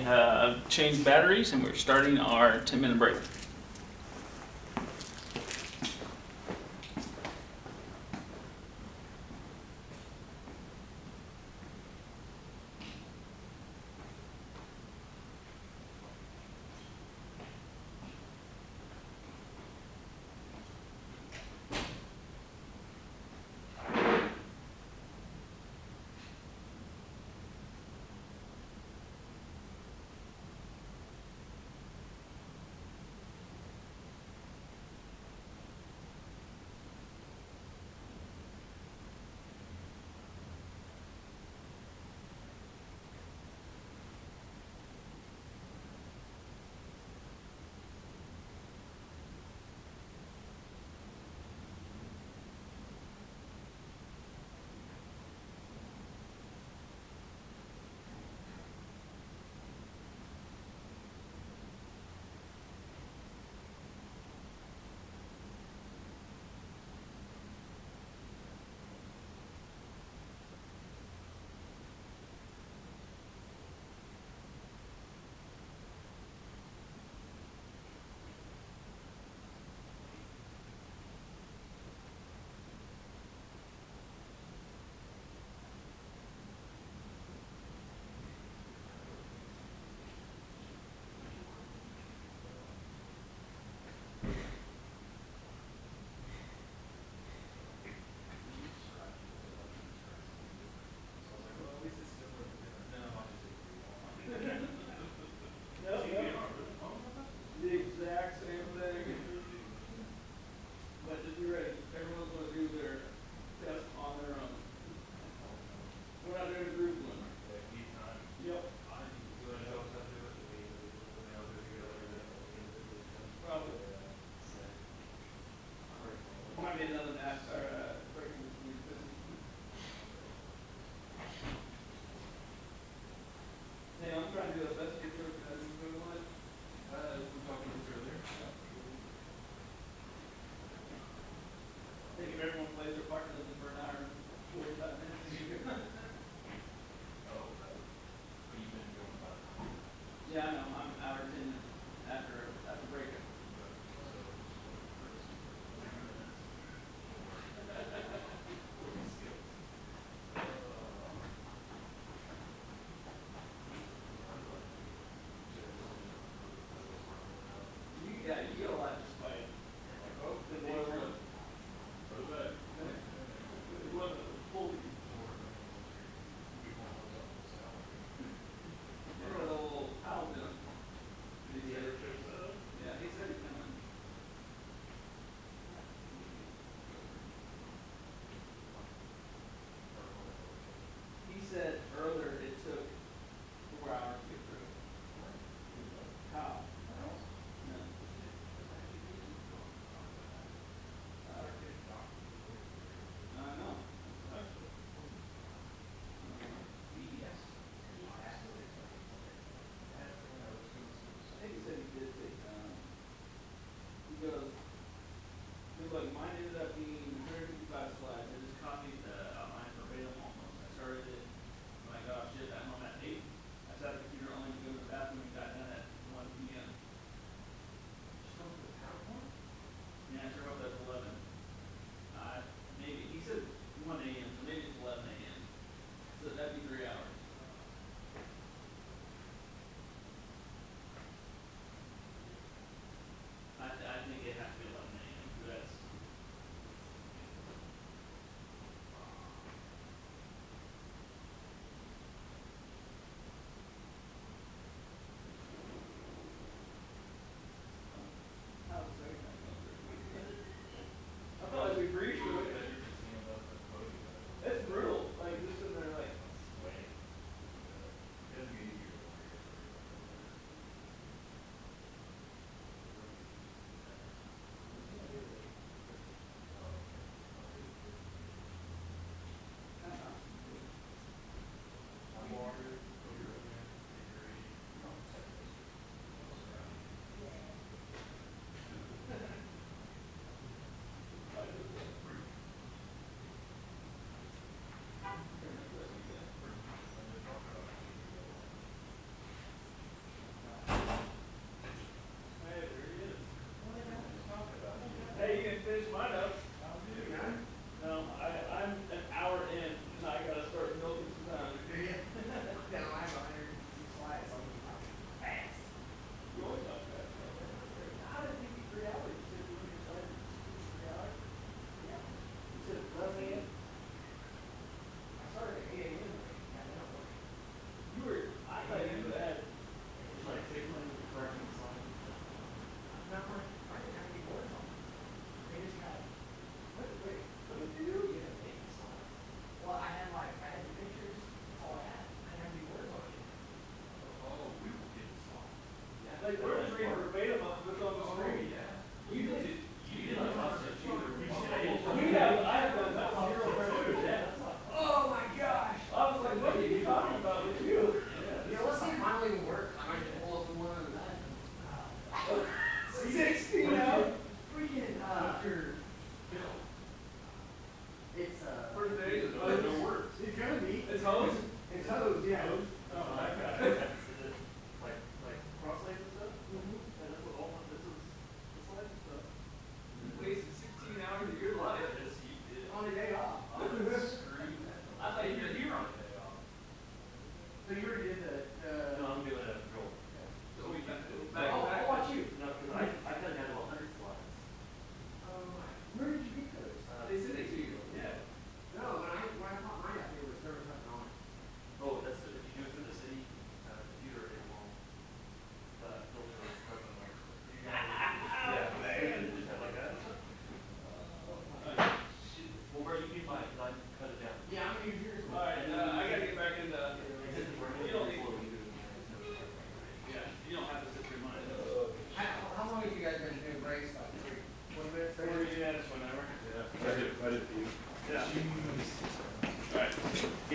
have changed batteries and we're starting our 10-minute break.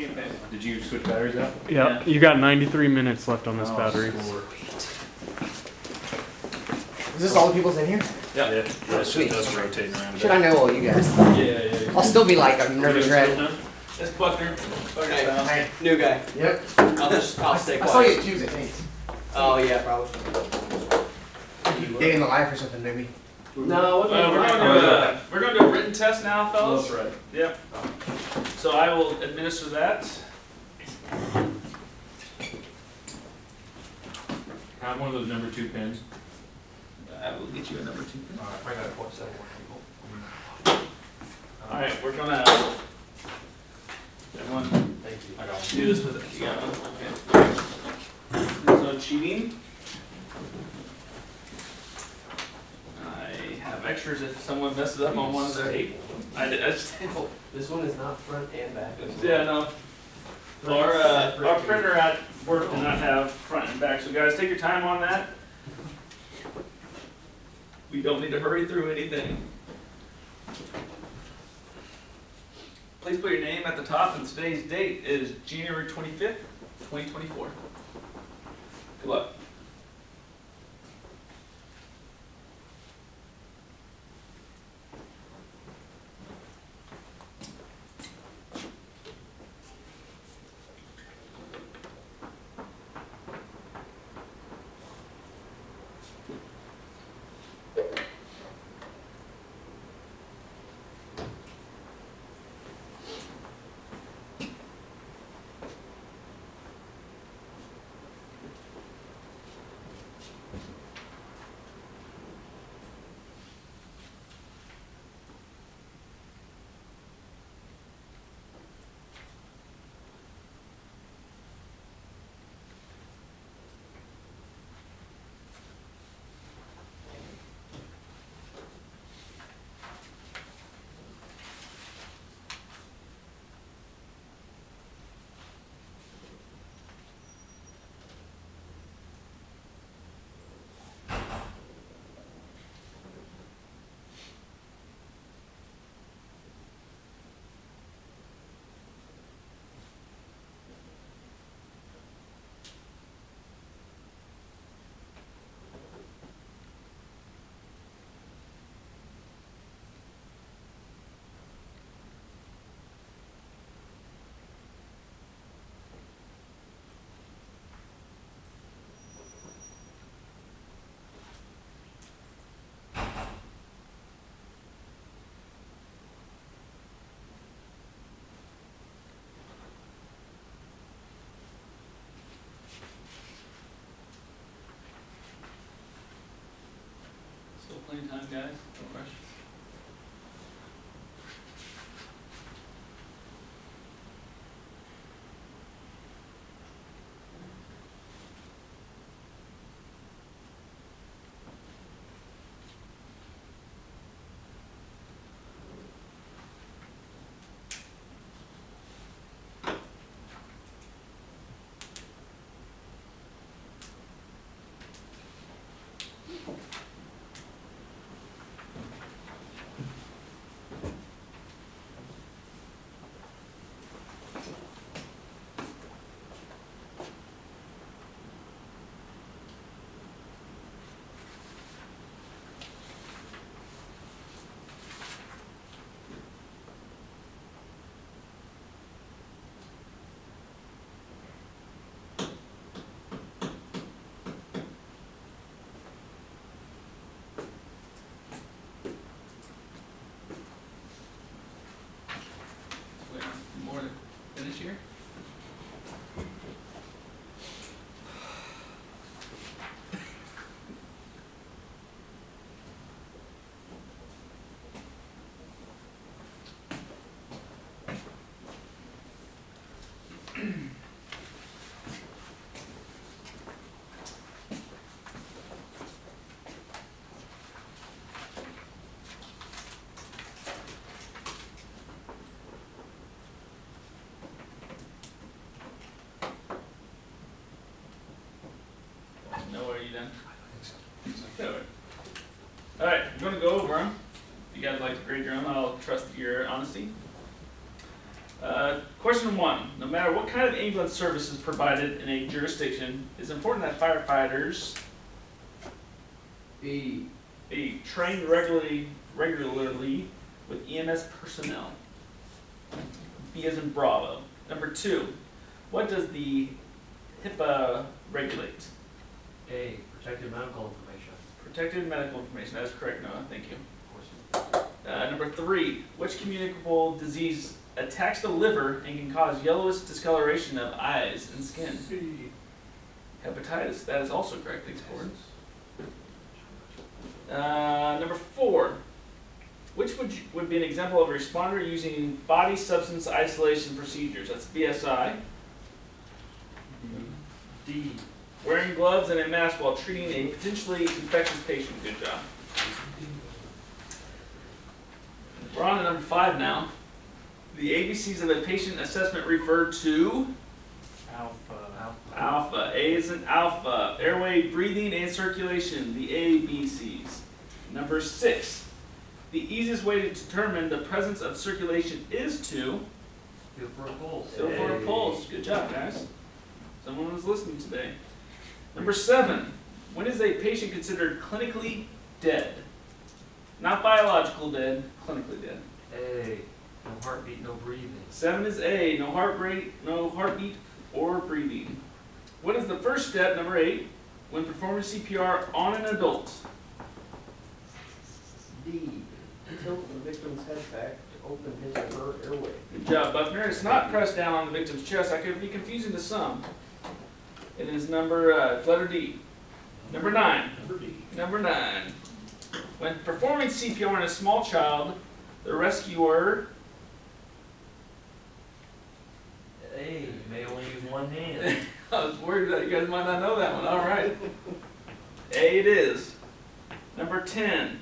Can't pay. Did you switch batteries out? Yeah, you got 93 minutes left on this Oh, battery. score. Is this all the people's in here? Yeah, yeah, it's Sweet. just us rotating around. Should I know all you guys? Yeah. I'll still be like a nervous wreck. It's Buckner. Hey, Buckner. hey, new guy. Yep. I'll stay I saw you quiet. at Tuesday, thanks. Oh yeah, probably. Day in the life or something, maybe. No, We're going to do a written test now, fellas. That's right. Yep. So I will administer that. Have one of those number 2 pins. I will get you a number 2. Alright, I got a point 7 people. Alright, we're gonna everyone Thank you. I got do this with it. You got one? Okay. There's no cheating. I have extras if someone messes up on one of their I just This one is not front and back. yeah, no. Our printer at work did not have front and back, so guys, take your time on that. We don't need to hurry through anything. Please put your name at the top, and today's date is January 25th, 2024. Good luck. Still plenty of time, guys. No questions. Wait, more to finish here? No, are you done? All right, I'm going to go over them. If you guys like to grade your own, I'll trust your honesty. Question 1. No matter what kind of ambulance service is provided in a jurisdiction, it's important that firefighters B. be trained regularly with EMS personnel. B as in Bravo. Number 2. What does the HIPAA regulate? A. Protected medical information. Protected medical information. That is correct, Noah. Thank you. Of course. Number 3. Which communicable disease attacks the liver and can cause yellowish discoloration of eyes and skin? C. Hepatitis. That is also correct. Thanks, Gordon. Number 4. Which would be an example of a responder using body substance isolation procedures? That's BSI. D. Wearing gloves and a mask while treating a potentially infectious patient. Good job. We're on to number 5 now. The ABCs of a patient assessment refer to Alpha. A is in alpha. Airway, breathing, and circulation. The ABCs. Number 6. The easiest way to determine the presence of circulation is to Feel for a pulse. feel for a pulse. Good job, guys. Someone was listening today. Number 7. When is a patient considered clinically dead? Not biological dead, clinically dead. A. No heartbeat, no breathing. 7 is A. No heartbeat or breathing. What is the first step, number 8, when performing CPR on an adult? D. Tilt the victim's head back to open his or her airway. Good job, Buckner. It's not pressed down on the victim's chest. That could be confusing to some. It is letter D. Number 9. Number 9. When performing CPR on a small child, the rescuer A. May only use one hand. I was worried that you guys might not know that one. All right. A it is. Number 10.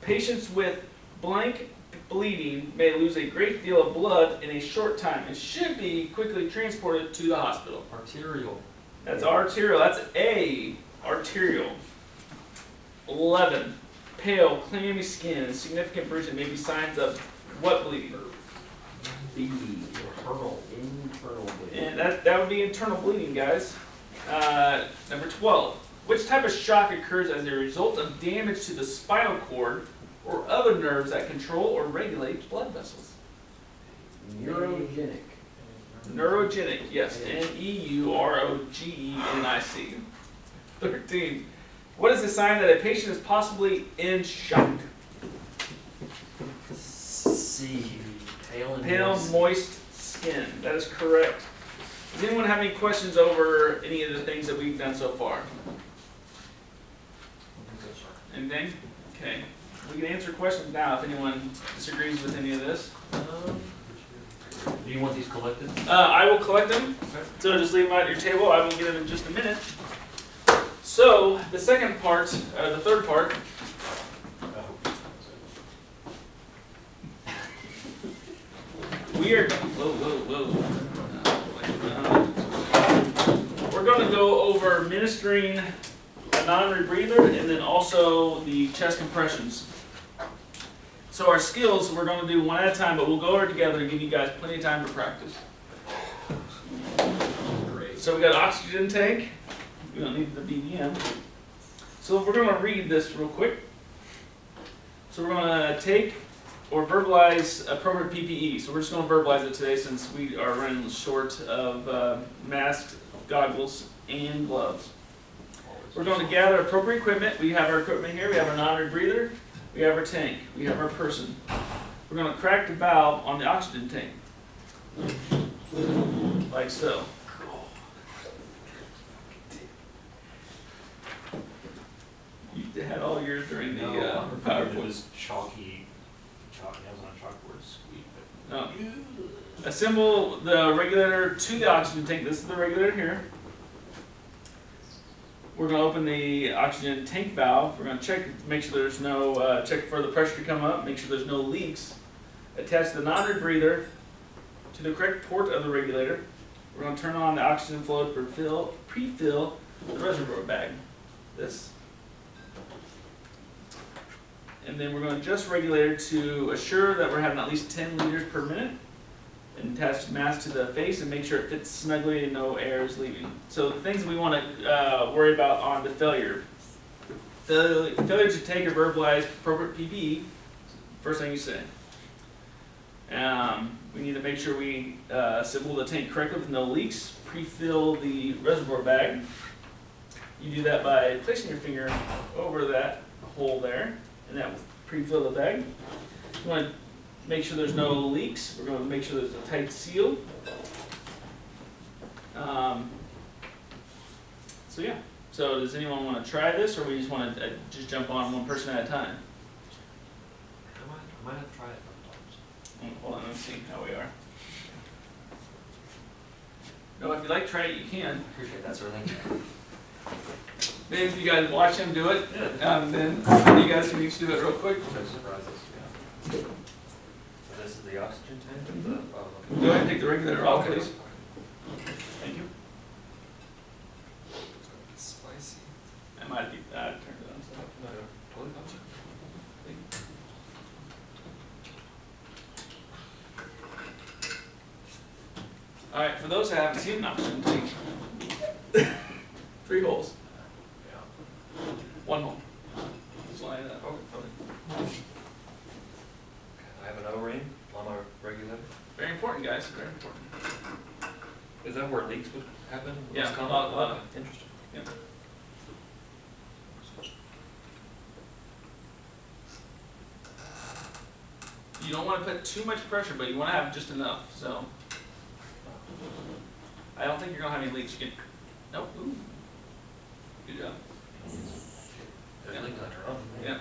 Patients with blank bleeding may lose a great deal of blood in a short time and should be quickly transported to the hospital. Arterial. That's arterial. That's A. Arterial. 11. Pale, clammy skin and significant bruising may be signs of what bleeding? B. Internal bleeding. And that would be internal bleeding, guys. Number 12. Which type of shock occurs as a result of damage to the spinal cord or other nerves that control or regulate blood vessels? Neurogenic. Neurogenic, yes. Neurogenic. 13. What is the sign that a patient is possibly in shock? C. Pale and Pale, moist. moist skin. That is correct. Does anyone have any questions over any of the things that we've done so far? Anything? Okay. We can answer questions now if anyone disagrees with any of this. Do you want these collected? I will collect them. So just leave them at your table. I will get them in just a minute. So the second part, the third part, we are. Whoa. We're going to go over ministering a non-rebreather and then also the chest compressions. So our skills, we're going to do one at a time, but we'll go over it together and give you guys plenty of time to practice. Great. So we got oxygen tank. We don't need the BDM. So we're going to read this real quick. So we're going to take or verbalize appropriate PPE. So we're just going to verbalize it today since we are running short of masks, goggles, and gloves. We're going to gather appropriate equipment. We have our equipment here. We have our non-rebreather. We have our tank. We have our person. We're going to crack the valve on the oxygen tank. Like so. You had all yours during the It PowerPoint. was chalky. I was on a chalkboard squeak. No. Assemble the regulator to the oxygen tank. This is the regulator here. We're going to open the oxygen tank valve. We're going to check, make sure there's no, check for the pressure to come up, make sure there's no leaks. Attach the non-rebreather to the correct port of the regulator. We're going to turn on the oxygen flow to pre-fill the reservoir bag. This. And then we're going to adjust regulator to assure that we're having at least 10 liters per minute. and attach the mask to the face and make sure it fits snugly and no air is leaving. So the things we want to worry about on the failure. The failure to take or verbalize appropriate PPE, first thing you say. We need to make sure we assemble the tank correctly with no leaks. Pre-fill the reservoir bag. You do that by placing your finger over that hole there, and that will pre-fill the bag. You want to make sure there's no leaks. We're going to make sure there's a tight seal. So yeah. So does anyone want to try this, or we just want to just jump on one person at a time? I might have to try it a couple times. Hold on, let's see how we are. No, if you like, try it. You can. Appreciate that, sir. Thank you. Maybe if you guys watch him do it, then you guys can each do it real quick. Surprises, yeah. So this is the oxygen tank? Mhm. Oh, okay. Go ahead and take the regulator off, Okay. please. Thank you. Spicy. I might be turned it on. So. No, totally fine. All right, for those that haven't seen an oxygen tank, 3 holes, Yeah. 1 hole. Just line it up. Okay. I have an O-ring on my regulator. Very important, guys. Very important. Is that where leaks would happen? Yeah, Most common? a lot. Okay, interesting. Yeah. You don't want to put too much pressure, but you want to have just enough. So I don't think you're gonna have any leaks. You can. Nope. Ooh. Good job. There's a leak on her own. Yeah.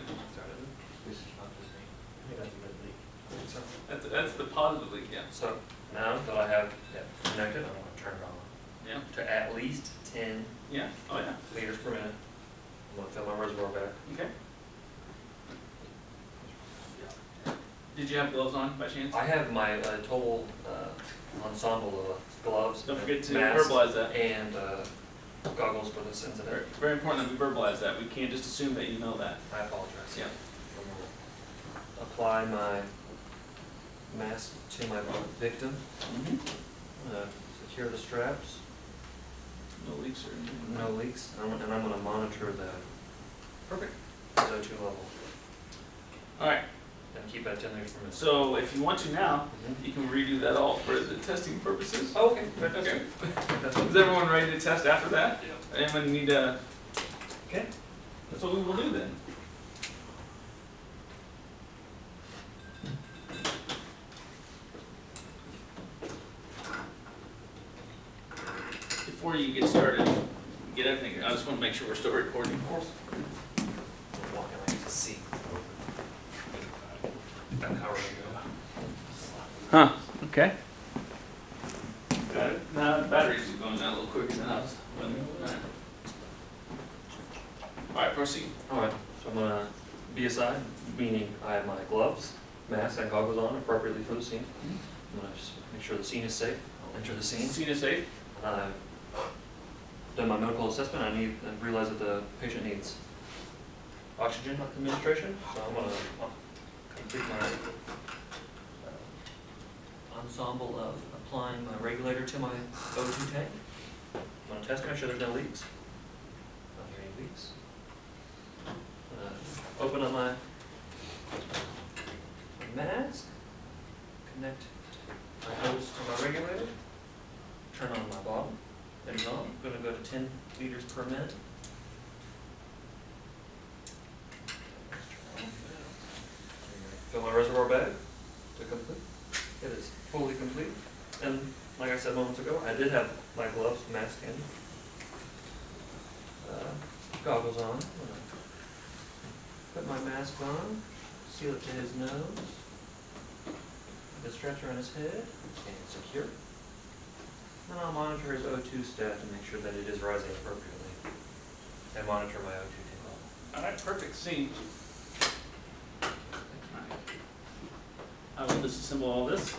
This is not the same. I think that's a good leak. So, That's the positive leak. Yeah. so now that I have it connected, I'm going to turn it on Yeah. to at least 10 Yeah. Oh yeah. liters per minute. I'm going to fill my reservoir back. Okay. Did you have gloves on by chance? I have my total ensemble of gloves, Don't forget to mask, verbalize that. and goggles for this incident. Very, very important that we verbalize that. We can't just assume that you know that. I apologize. Yeah. I'm gonna apply my mask to my victim. Mm-hmm. I'm gonna secure the straps, No leaks or anything. no leaks, and I'm gonna monitor the Perfect. O2 level All right. and keep it at 10 liters per minute. So if you want to now, you can redo that all for the testing purposes. Oh, okay. Okay. That's Is everyone ready to test after that? Yeah. Anyone need to? Okay. That's what we will do then. Before you get started, get everything. I just want to make sure we're still recording. I'm walking like to see. That power to go. Huh, okay. Got it. Now the batteries are going down a little quicker than I was. All right, proceed. Alright, so I'm gonna be aside, meaning I have my gloves, mask, and goggles on appropriately for the scene. I'm gonna just make sure the scene is safe. I'll enter the scene. Scene is safe. And I've done my medical assessment. I realize that the patient needs oxygen administration, so I'm gonna complete my ensemble of applying my regulator to my O2 tank. I'm gonna test to make sure there's no leaks. Not hear any leaks. Open up my mask, connect my hose to my regulator, turn on my bottle. It is on. I'm going to go to 10 liters per minute. Fill my reservoir bag to complete. It is fully complete. And like I said moments ago, I did have my gloves, mask, and goggles on. I'm gonna put my mask on, seal it to his nose. The straps around his head and secure. Then I'll monitor his O2 stat to make sure that it is rising appropriately. And monitor my O2 tank level. All right, perfect. Scene. I will disassemble all this.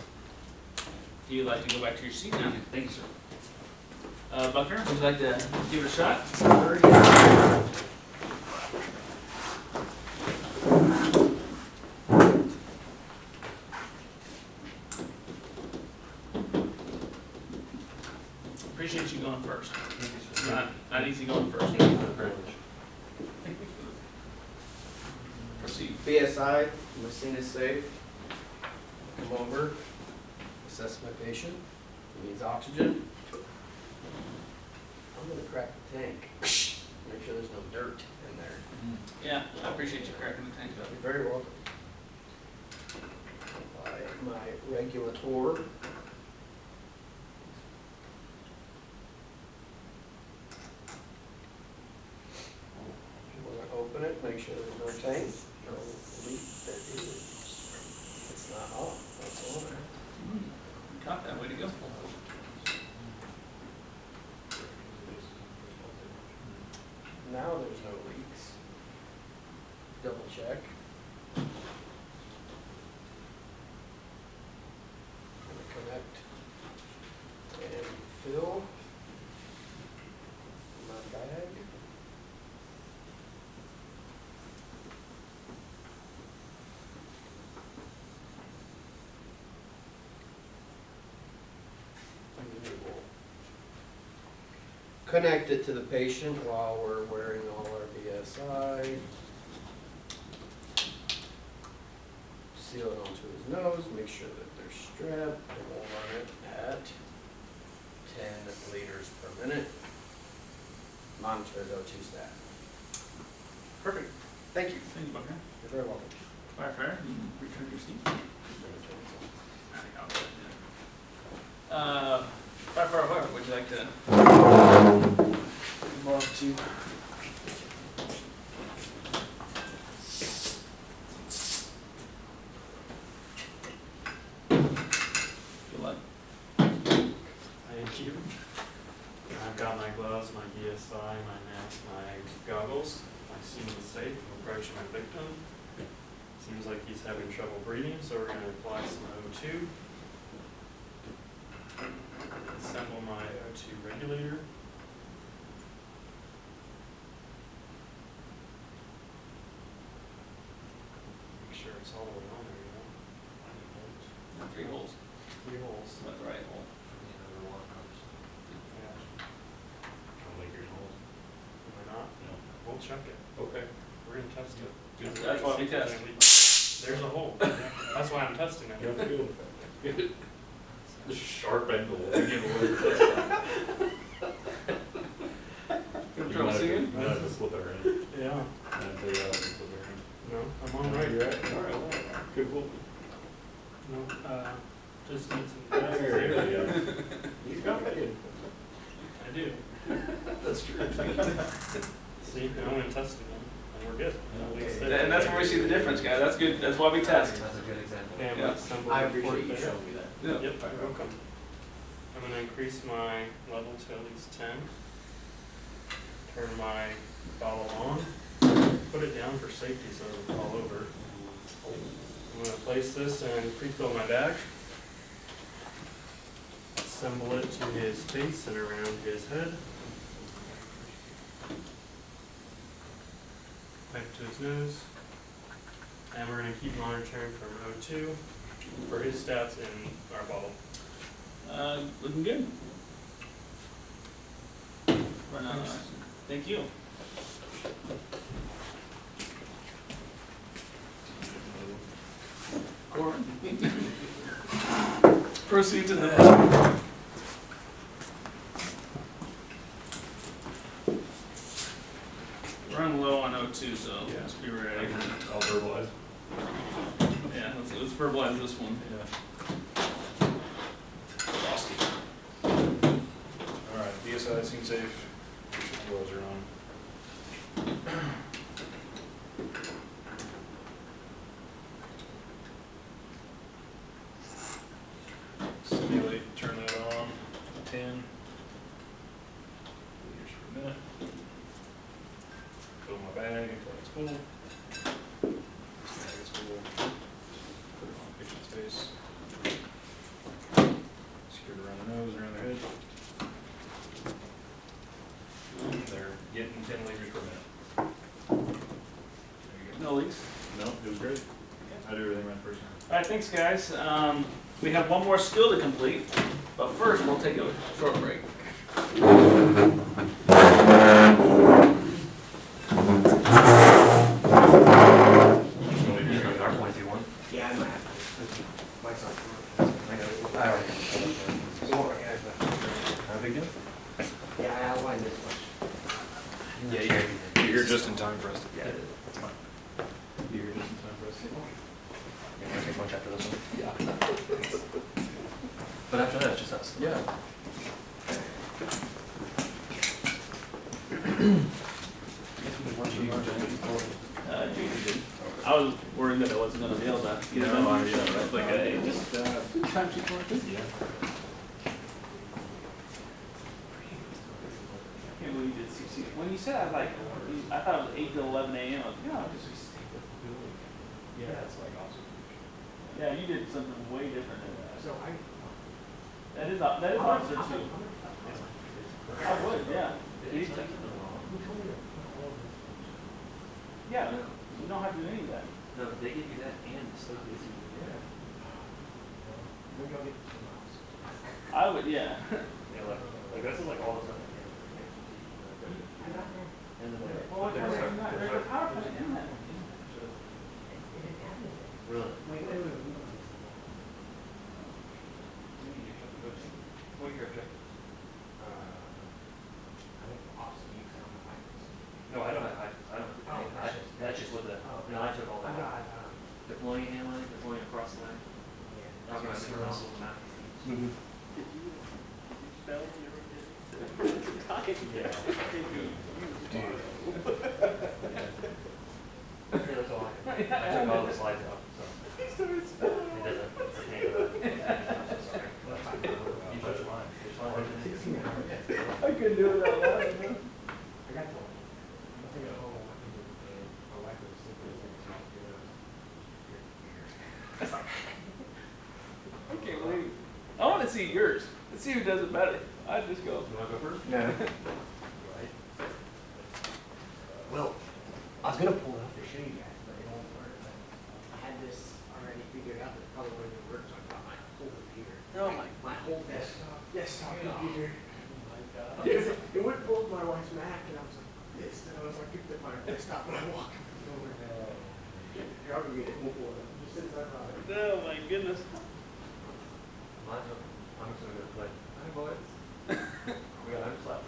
If you'd like to go back to your seat now. Thank you, sir. Buckner, would you like to give it a shot? Appreciate you going first. Thank you, Not easy going first. Thank you for the privilege. Proceed. BSI, machine is safe. Come over, assess my patient, he needs oxygen. I'm gonna crack the tank, make sure there's no dirt in there. Yeah, I appreciate you cracking the tank up. You're very welcome. My regulator. We're gonna open it, make sure there's no tank, no leak, there is. It's not off, that's on there. Caught that, way to go. Now there's no leaks. Double check. Gonna connect and fill my bag. And we will connect it to the patient while we're wearing all our BSI. Seal it onto his nose, make sure that they're strapped, and we'll run it at 10 liters per minute. Monitor his O2 stat. Perfect. Thank you. Thank you, Buckner. You're very welcome. Firefighter, you can return your seat. I think I'll go ahead. Firefighter, what would you like to? More up to. Good luck. Thank you. I've got my gloves, my BSI, my mask, my goggles. My scene is safe. I'm approaching my victim. Seems like he's having trouble breathing, so we're going to apply some O2. Assemble my O2 regulator. Make sure it's all the way on there, you know. 3 holes. 3 holes. That's the right hole. Yeah. Don't make your holes. Am I not? No. We'll check it. Okay. We're going to test it. That's why we test. There's a hole. That's why I'm testing it. Yeah, good. Good. The sharp angle. Again, Good trouble singing? No, just slip it right in. Yeah. And take it out and slip it right in. No, I'm on right. You're right. All right. Good whoop. No, just need some glasses There there. you go. You got it. I do. That's true. See, now I'm gonna test again, and we're good. At least And there. that's where we see the difference, guys. That's good. That's why we test. That's a good example. Okay, I'm Yeah. gonna assemble I the appreciate port you there. showing me that. Yeah. Yep, you're welcome. I'm gonna increase my level to at least 10. Turn my bottle on. Put it down for safety so it doesn't fall over. I'm gonna place this and pre-fill my bag. Assemble it to his face and around his head. Pipe to his nose. And we're gonna keep monitoring from O2 for his stats in our bottle. Looking good. Right on. Thanks. Thank you. Corin. Proceed to the. Running low on O2, so Yeah. let's be ready. I'll verbalize. Yeah, let's verbalize this one. Yeah. Frosty. All right, BSI seems safe. Gloves are on. Simulate, turn that on, 10 liters per minute. Fill my bag until it's full. Bag is full. Put it on patient's face. Secure it around the nose, around their head. They're getting 10 liters per minute. There you go. No leaks. No, it was great. I do everything right first time. All right, thanks, guys. We have one more skill to complete, but first we'll take a short break. Yeah, I might have to. Mike's not. I got it. All right. How big deal? Yeah, I outlined this much. Yeah, you're here just in time for us to. Yeah, it is. It's fine. You're here just in time for us to. You wanna take lunch after this one? Yeah. But after that, it's just us. Yeah. Junior did. I was worried that I wasn't gonna be able to get it done. No, Right? Like, hey, just, time sheet for it. Yeah. Can't believe you did 16. When you said I like, I thought it was 8 to 11 a.m. I was like, no, Yeah, it's like awesome. yeah, you did something way different than that. So I. That is officer too. I would, yeah. Yeah, you don't have to do any of that. No, they give you that and the state gives you. Maybe I'll get some miles. I would, yeah. Yeah, like this is like all the stuff. And then Well, there's a power plant in that. really? What are your objectives? No, I don't, that's just what the, no, I took all that. Deploying handling, deploying across the line. Talking about everyone else on the map. Yeah, that's all I can. I took all the slides out, so. It doesn't, it's a pain in the. You touched mine. I couldn't do it that loud. I got the. Nothing at home. My wife was sleeping. I can't believe. I want to see yours. Let's see who does it better. I'd just go. You wanna go first? No. Well, I was gonna pull it up to show you guys, but it won't work. But I had this already figured out that it probably wouldn't work, so I got my whole computer. Oh my. My whole desktop computer. It wouldn't pull up my wife's Mac, and I was like, this, and I was like, picked up my desktop, and I walked over. Here, I'll go get it. We'll pull it up. Just since I brought it. Oh my goodness. I'm just gonna go play. Hi, boys. We got, I'm slapped.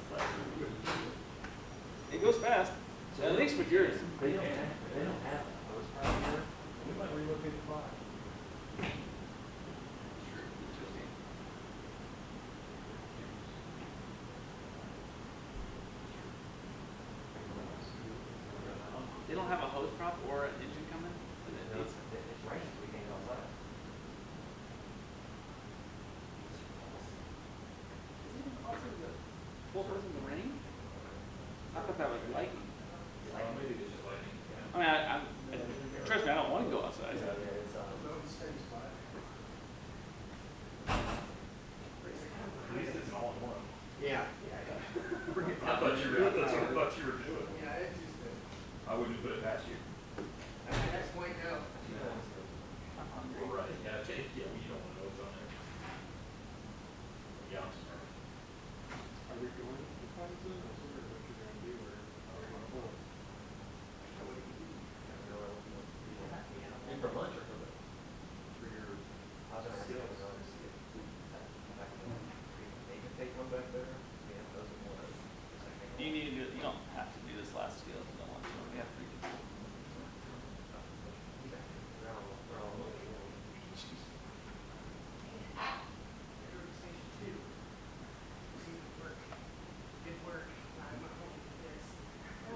It goes fast. At least with yours. They don't have those problems here. We might relocate the clock. They don't have a hose prop or an engine coming? It's raining, so we can't go outside. Full person in the rain? I thought that was lightning. Maybe it's just lightning. I mean, trust me, I don't want to go outside. Yeah, it's, No, it's the same spot. At least it's an all-in-one. Yeah. I thought you were doing. Yeah, it's just a. I wouldn't put it past you. That's point now. Well, right, yeah, okay, yeah, you don't wanna know what's on there. Yeah, I'm sorry. Are we going to Patterson? I was wondering what you're gonna do or are we gonna pull it? in for lunch or for the, For your I was gonna skills? see it. They can take one back there, yeah, those are more. You need to do it. You don't have to do this last skill if you don't want to. We have three people.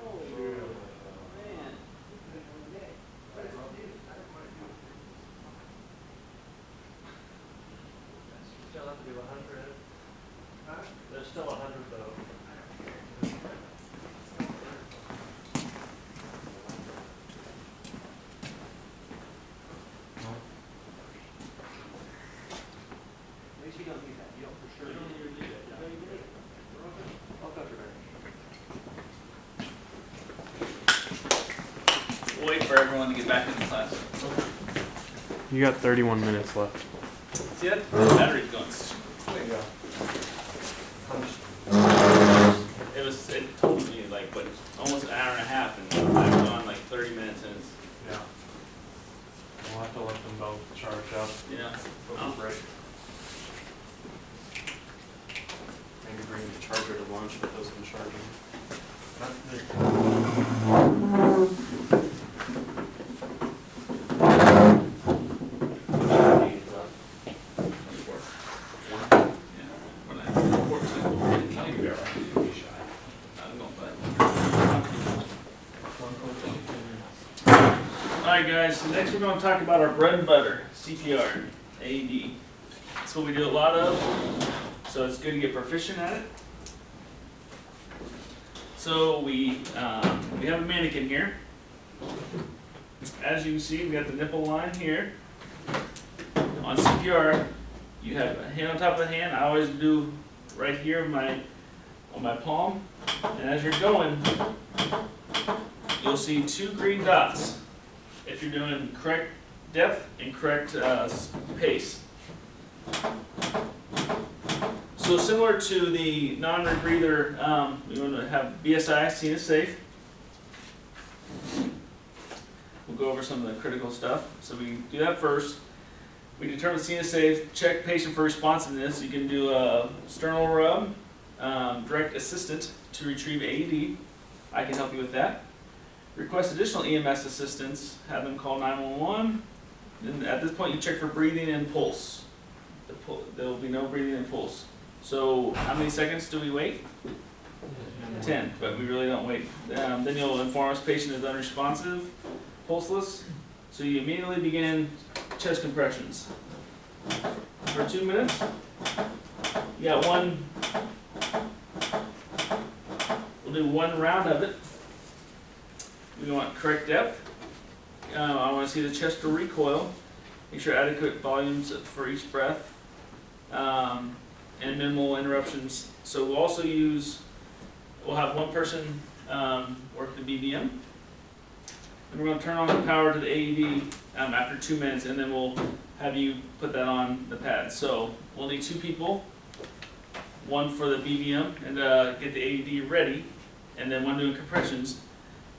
Oh, man. Still have to do 100. There's still 100 though. At least you don't need that. You don't for sure. Need that. I'll cover it. We'll wait for everyone to get back into class. You got 31 minutes left. See that? The battery's going super quick. I'm just bring the charger to lunch, but those been charging. Alright guys, so next we're going to talk about our bread and butter, CPR, AED. That's what we do a lot of, so it's good to get proficient at it. So we have a mannequin here. As you can see, we got the nipple line here. On CPR, you have a hand on top of the hand. I always do right here on my palm. And as you're going, you'll see 2 green dots if you're doing correct depth and correct pace. So similar to the non-rebreather, we want to have BSI, seen as safe. We'll go over some of the critical stuff. So we do that first. We determine seen as safe, check patient for responsiveness. You can do a sternal rub, direct assistant to retrieve AED. I can help you with that. Request additional EMS assistance, have them call 911. Then at this point you check for breathing and pulse. There will be no breathing and pulse. So how many seconds do we wait? 10, but we really don't wait. Then you'll inform us patient is unresponsive, pulseless. So you immediately begin chest compressions. For 2 minutes, you got we'll do 1 round of it. We want correct depth. I want to see the chest to recoil. Make sure adequate volumes for each breath. And minimal interruptions. So we'll have 1 person work the BVM. And we're going to turn on the power to the AED after 2 minutes, and then we'll have you put that on the pad. So we'll need 2 people, 1 for the BVM and get the AED ready, and then 1 doing compressions.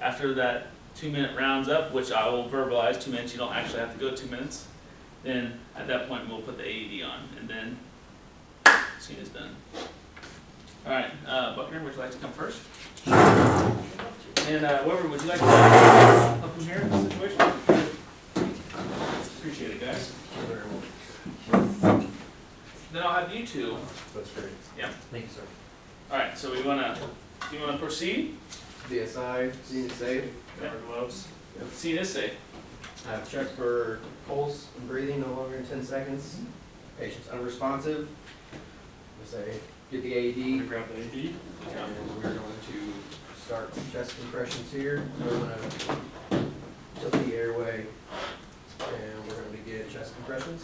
After that 2-minute rounds up, which I will verbalize 2 minutes, you don't actually have to go 2 minutes. Then at that point we'll put the AED on, and then scene is done. All right, Buckner, would you like to come first? And Weber, would you like to help him here in this situation? Appreciate it, guys. Then I'll have you 2. That's great. Yeah. Thank you, sir. All right, so do you want to proceed? BSI, seen as safe. Got our gloves. Scene is safe. I've checked for pulse and breathing no longer than 10 seconds. Patient's unresponsive. We say, get the I'm gonna AED, grab the AD. and we're going to start chest compressions here. We're going to tilt the airway, and we're going to begin chest compressions.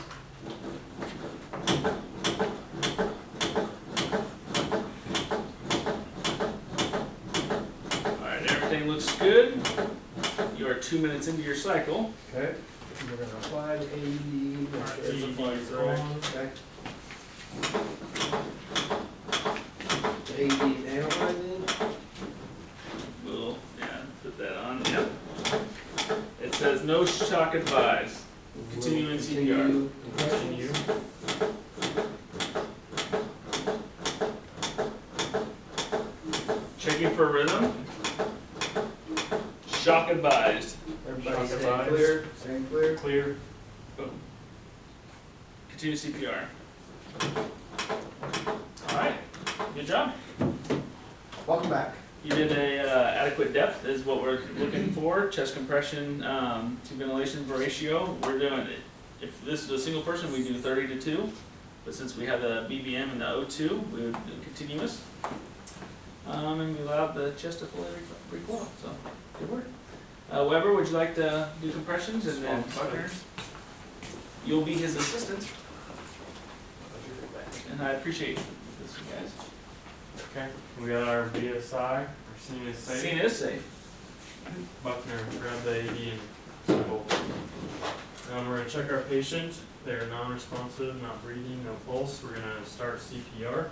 All right, everything looks good. You are 2 minutes into your cycle. Okay. And we're going to apply the AED. Make sure it's AED applied is correct. on. Okay. The AED analyzing. We'll put that on. Yep. It says no shock advised. Continue in CPR. Continue. Checking for rhythm. Shock advised. Everybody Shock stay advised. clear. Stay clear. Clear. Boom. Continue CPR. All right. Good job. Welcome back. You did a adequate depth is what we're looking for. Chest compression to ventilation ratio. We're doing it. If this is a single person, we do 30-2. But since we have the BVM and the O2, we would do continuous. And we allow the chest to fully recoil. So good work. Weber, would you like to do compressions? And then Buckner, you'll be his assistant. And I appreciate this, you guys. Okay. We got our BSI. Our scene is safe. Scene is safe. Buckner, grab the AD and hold. We're going to check our patient. They're non-responsive, not breathing, no pulse. We're going to start CPR.